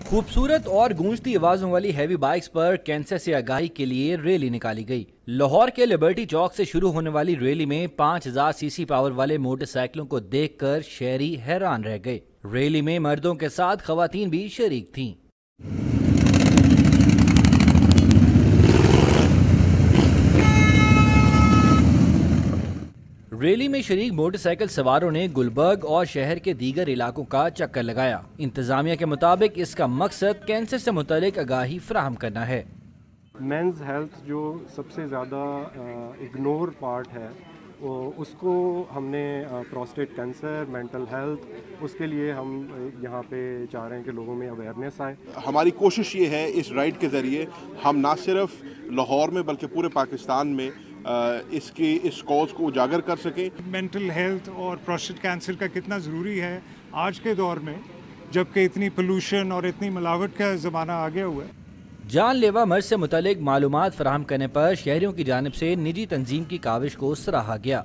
खूबसूरत और गूंजती आवाजों वाली हैवी बाइक्स पर कैंसर से आगाही के लिए रैली निकाली गई। लाहौर के लिबर्टी चौक से शुरू होने वाली रैली में 5000 सीसी पावर वाले मोटरसाइकिलों को देखकर शहरी हैरान रह गए। रैली में मर्दों के साथ खवातीन भी शरीक थीं। रैली में शरीक मोटरसाइकिल सवारों ने गुलबर्ग और शहर के दीगर इलाकों का चक्कर लगाया। इंतजामिया के मुताबिक इसका मकसद कैंसर से मुतालिक आगाही फराहम करना है। मेंस हेल्थ जो सबसे ज़्यादा इग्नोर पार्ट है उसको हमने प्रोस्टेट कैंसर, मेंटल हेल्थ, उसके लिए हम यहाँ पे चाह रहे हैं कि लोगों में अवेयरनेस आए। हमारी कोशिश ये है इस राइड के ज़रिए हम ना सिर्फ लाहौर में बल्कि पूरे पाकिस्तान में इस कॉज को उजागर कर सकें। मेंटल हेल्थ और प्रोस्टेट कैंसर का कितना ज़रूरी है आज के दौर में, जबकि इतनी पोल्यूशन और इतनी मिलावट का ज़माना आ गया हुआ है। जानलेवा मर्ज से मुतालिक मालूमात फराहम करने पर शहरियों की जानिब से निजी तंजीम की काविश को सराहा गया।